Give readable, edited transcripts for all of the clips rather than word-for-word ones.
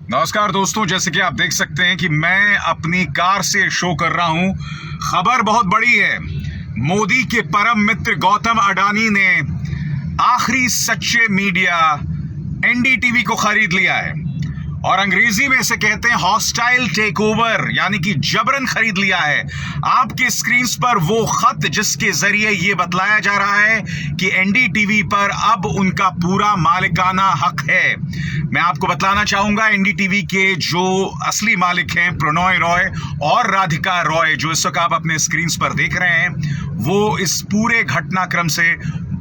नमस्कार दोस्तों, जैसे कि आप देख सकते हैं कि मैं अपनी कार से शो कर रहा हूं। खबर बहुत बड़ी है। मोदी के परम मित्र गौतम अडानी ने आखिरी सच्चे मीडिया एनडीटीवी को खरीद लिया है और अंग्रेजी में इसे कहते हैं हॉस्टाइल टेक ओवर, यानी कि जबरन खरीद लिया है। आपके स्क्रीन पर वो खत जिसके जरिए यह बतलाया जा रहा है कि एनडीटीवी पर अब उनका पूरा मालिकाना हक है। मैं आपको बतलाना चाहूंगा, एनडीटीवी के जो असली मालिक हैं प्रणॉय रॉय और राधिका रॉय, जो इस वक्त आप अपने स्क्रीन पर देख रहे हैं, वो इस पूरे घटनाक्रम से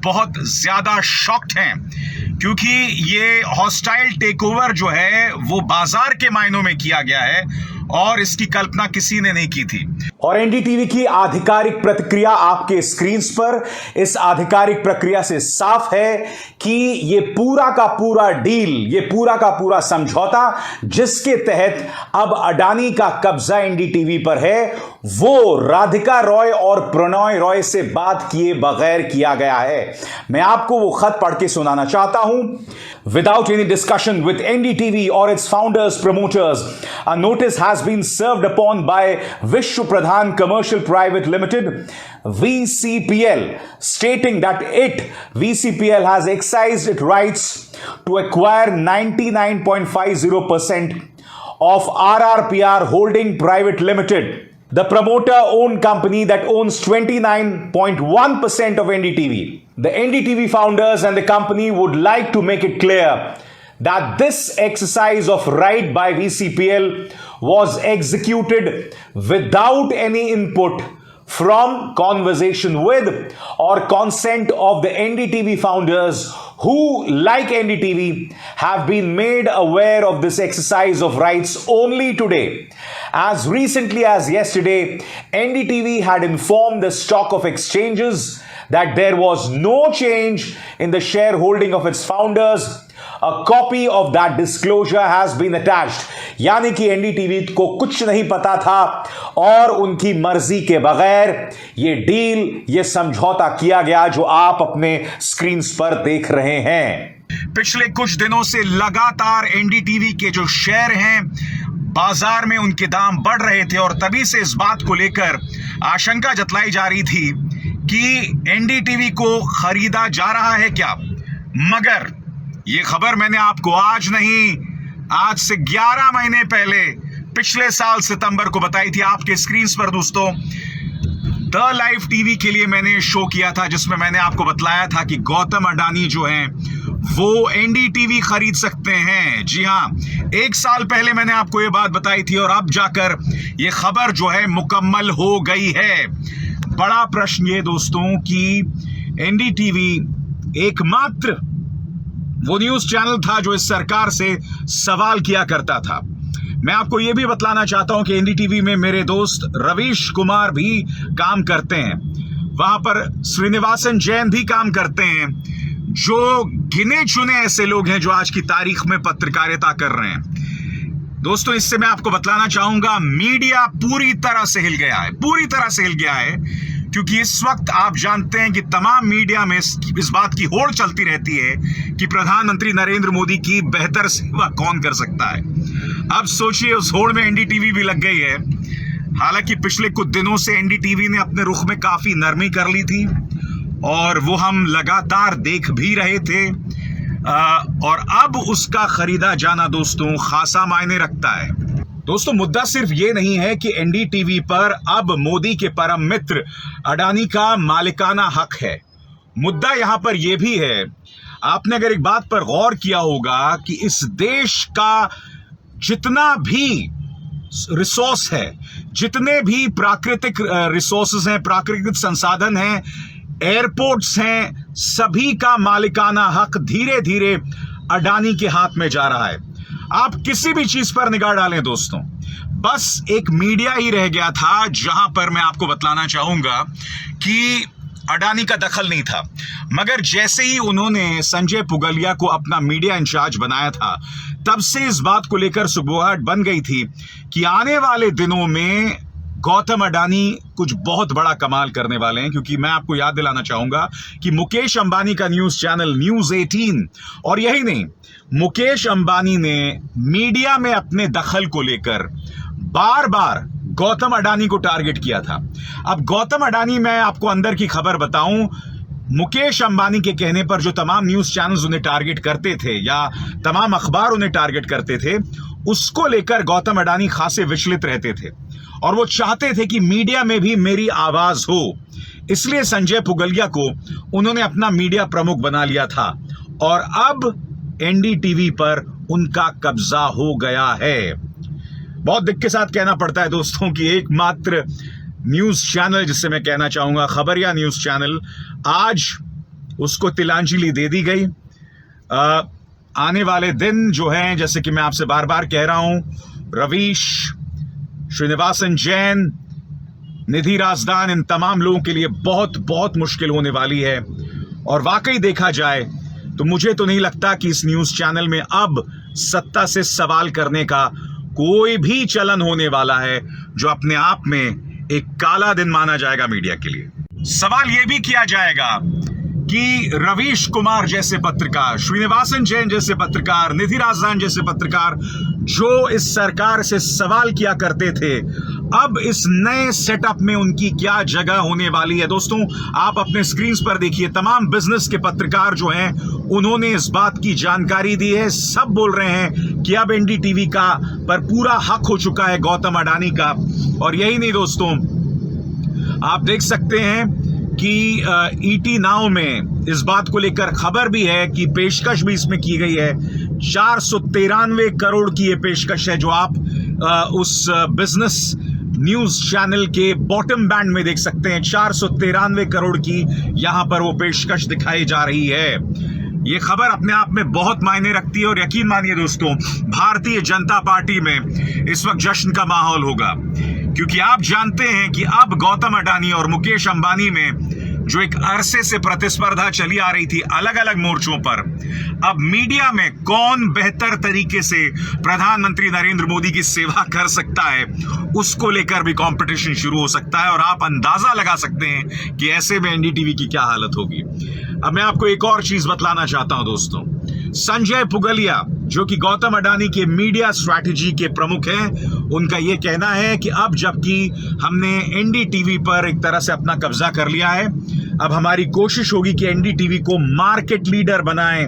बहुत ज्यादा शॉक्ड हैं, क्योंकि ये हॉस्टाइल टेकओवर जो है वो बाजार के मायनों में किया गया है और इसकी कल्पना किसी ने नहीं की थी। और एनडीटीवी की आधिकारिक प्रतिक्रिया आपके स्क्रीन पर। इस आधिकारिक प्रक्रिया से साफ है कि ये पूरा का पूरा डील, ये पूरा का पूरा समझौता जिसके तहत अब अडानी का कब्जा एनडीटीवी पर है, वो राधिका रॉय और प्रणॉय रॉय से बात किए बगैर किया गया है। मैं आपको वो खत पढ़ के सुनाना चाहता हूं। Without any discussion with NDTV or its founders, promoters, a notice has been served upon by Vishwa Pradhan Commercial Private Limited, VCPL, stating that VCPL, has exercised its rights to acquire 99.50% of RRPR Holding Private Limited, the promoter-owned company that owns 29.1% of NDTV. The NDTV founders and the company would like to make it clear that this exercise of right by VCPL was executed without any input from, conversation with, or consent of the NDTV founders, who, like NDTV, have been made aware of this exercise of rights only today. As recently as yesterday, NDTV had informed the stock of exchanges that there was no change in the shareholding of its founders. A copy of that disclosure has been attached. यानी कि NDTV को कुछ नहीं पता था और उनकी मर्जी के बगैर ये डील, ये समझौता किया गया जो आप अपने स्क्रीन पर देख रहे हैं। पिछले कुछ दिनों से लगातार एनडीटीवी के जो शेयर हैं बाजार में उनके दाम बढ़ रहे थे और तभी से इस बात को लेकर आशंका जताई जा रही थी कि एनडीटीवी को खरीदा जा रहा है क्या। मगर यह खबर मैंने आपको आज नहीं, आज से 11 महीने पहले पिछले साल सितंबर को बताई थी आपके स्क्रीन पर। दोस्तों, द लाइव टीवी के लिए मैंने शो किया था जिसमें मैंने आपको बतलाया था कि गौतम अडानी जो हैं वो एनडीटीवी खरीद सकते हैं। जी हां, 1 साल पहले मैंने आपको ये बात बताई थी और अब जाकर ये खबर जो है मुकम्मल हो गई है। बड़ा प्रश्न ये दोस्तों कि एनडीटीवी एकमात्र वो न्यूज चैनल था जो इस सरकार से सवाल किया करता था। मैं आपको यह भी बतलाना चाहता हूं कि एनडीटीवी में मेरे दोस्त रवीश कुमार भी काम करते हैं, वहां पर श्रीनिवासन जैन भी काम करते हैं, जो गिने चुने ऐसे लोग हैं जो आज की तारीख में पत्रकारिता कर रहे हैं। दोस्तों, इससे मैं आपको बतलाना चाहूंगा, मीडिया पूरी तरह से हिल गया है, पूरी तरह से हिल गया है, क्योंकि इस वक्त आप जानते हैं कि तमाम मीडिया में इस बात की होड़ चलती रहती है कि प्रधानमंत्री नरेंद्र मोदी की बेहतर सेवा कौन कर सकता है। अब सोचिए, उस होड़ में एनडीटीवी भी लग गई है। हालांकि पिछले कुछ दिनों से एनडीटीवी ने अपने रुख में काफी नरमी कर ली थी और वो हम लगातार देख भी रहे थे, और अब उसका खरीदा जाना दोस्तों खासा मायने रखता है। दोस्तों, मुद्दा सिर्फ ये नहीं है कि एनडीटीवी पर अब मोदी के परम मित्र अडानी का मालिकाना हक है। मुद्दा यहां पर यह भी है, आपने अगर एक बात पर गौर किया होगा कि इस देश का जितना भी रिसोर्स है, जितने भी प्राकृतिक रिसोर्सेज हैं, प्राकृतिक संसाधन हैं, एयरपोर्ट्स हैं, सभी का मालिकाना हक धीरे धीरे अडानी के हाथ में जा रहा है। आप किसी भी चीज पर निगाह डालें दोस्तों, बस एक मीडिया ही रह गया था जहां पर मैं आपको बतलाना चाहूंगा कि अडानी का दखल नहीं था। मगर जैसे ही उन्होंने संजय पुगलिया को अपना मीडिया इंचार्ज बनाया था, तब से इस बात को लेकर सुगबुगाहट बन गई थी कि आने वाले दिनों में गौतम अडानी कुछ बहुत बड़ा कमाल करने वाले हैं, क्योंकि मैं आपको याद दिलाना चाहूंगा कि मुकेश अंबानी का न्यूज चैनल न्यूज 18, और यही नहीं, मुकेश अंबानी ने मीडिया में अपने दखल को लेकर बार बार गौतम अडानी को टारगेट किया था। अब गौतम अडानी, मैं आपको अंदर की खबर बताऊं, मुकेश अंबानी के कहने पर जो तमाम न्यूज चैनल्स उन्हें टारगेट करते थे या तमाम अखबार उन्हें टारगेट करते थे, उसको लेकर गौतम अडानी खासे विचलित रहते थे और वो चाहते थे कि मीडिया में भी मेरी आवाज हो। इसलिए संजय पुगलिया को उन्होंने अपना मीडिया प्रमुख बना लिया था और अब एनडीटीवी पर उनका कब्जा हो गया है। बहुत दिक्कत के साथ कहना पड़ता है दोस्तों कि एकमात्र न्यूज चैनल, जिससे मैं कहना चाहूंगा खबरिया न्यूज चैनल, आज उसको तिलांजलि दे दी गई। आने वाले दिन जो हैं, जैसे कि मैं आपसे बार बार कह रहा हूं, रवीश, श्रीनिवासन जैन, निधि राजदान, इन तमाम लोगों के लिए बहुत बहुत मुश्किल होने वाली है। और वाकई देखा जाए तो मुझे तो नहीं लगता कि इस न्यूज चैनल में अब सत्ता से सवाल करने का कोई भी चलन होने वाला है, जो अपने आप में एक काला दिन माना जाएगा मीडिया के लिए। सवाल यह भी किया जाएगा कि रवीश कुमार जैसे पत्रकार, श्रीनिवासन जैन जैसे पत्रकार, निधि राजदान जैसे पत्रकार जो इस सरकार से सवाल किया करते थे, अब इस नए सेटअप में उनकी क्या जगह होने वाली है। दोस्तों, आप अपने स्क्रीन पर देखिए, तमाम बिजनेस के पत्रकार जो हैं उन्होंने इस बात की जानकारी दी है। सब बोल रहे हैं कि अब एनडीटीवी का पर पूरा हक हो चुका है गौतम अडानी का। और यही नहीं दोस्तों, आप देख सकते हैं कि ईटी नाउ में इस बात को लेकर खबर भी है कि पेशकश भी इसमें की गई है। 493 करोड़ की ये पेशकश है, जो आप उस बिजनेस न्यूज चैनल के बॉटम बैंड में देख सकते हैं। 493 करोड़ की यहां पर वो पेशकश दिखाई जा रही है। ये खबर अपने आप में बहुत मायने रखती है और यकीन मानिए दोस्तों, भारतीय जनता पार्टी में इस वक्त जश्न का माहौल होगा, क्योंकि आप जानते हैं कि अब गौतम अडानी और मुकेश अंबानी में जो एक अरसे से प्रतिस्पर्धा चली आ रही थी अलग अलग मोर्चों पर, अब मीडिया में कौन बेहतर तरीके से प्रधानमंत्री नरेंद्र मोदी की सेवा कर सकता है, उसको लेकर भी कंपटीशन शुरू हो सकता है। और आप अंदाजा लगा सकते हैं कि ऐसे में एनडीटीवी की क्या हालत होगी। अब मैं आपको एक और चीज बतलाना चाहता हूं दोस्तों, संजय पुगलिया जो कि गौतम अडानी के मीडिया स्ट्रैटेजी के प्रमुख हैं, उनका यह कहना है कि अब जबकि हमने एनडीटीवी पर एक तरह से अपना कब्जा कर लिया है, अब हमारी कोशिश होगी कि एनडीटीवी को मार्केट लीडर बनाएं,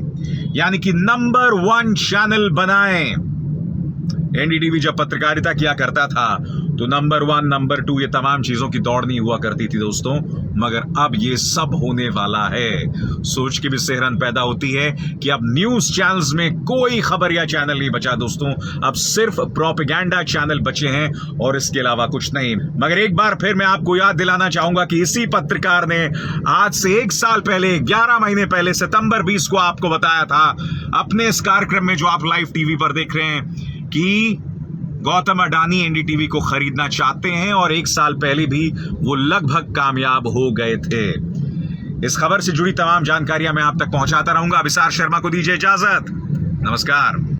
यानी कि नंबर 1 चैनल बनाएं। एनडीटीवी जब पत्रकारिता किया करता था तो नंबर 1, नंबर 2 ये तमाम चीजों की दौड़ नहीं हुआ करती थी दोस्तों, मगर अब ये सब होने वाला है। सोच के भी सेहरन पैदा होती है कि अब न्यूज चैनल्स में कोई खबरिया चैनल नहीं बचा दोस्तों, अब सिर्फ प्रोपेगेंडा चैनल बचे हैं और इसके अलावा कुछ नहीं। मगर एक बार फिर मैं आपको याद दिलाना चाहूंगा कि इसी पत्रकार ने आज से 1 साल पहले, 11 महीने पहले, सितंबर 20 को आपको बताया था अपने इस कार्यक्रम में जो आप लाइव टीवी पर देख रहे हैं कि गौतम अडानी एनडीटीवी को खरीदना चाहते हैं, और 1 साल पहले भी वो लगभग कामयाब हो गए थे। इस खबर से जुड़ी तमाम जानकारियां मैं आप तक पहुंचाता रहूंगा। अभिसार शर्मा को दीजिए इजाजत। नमस्कार।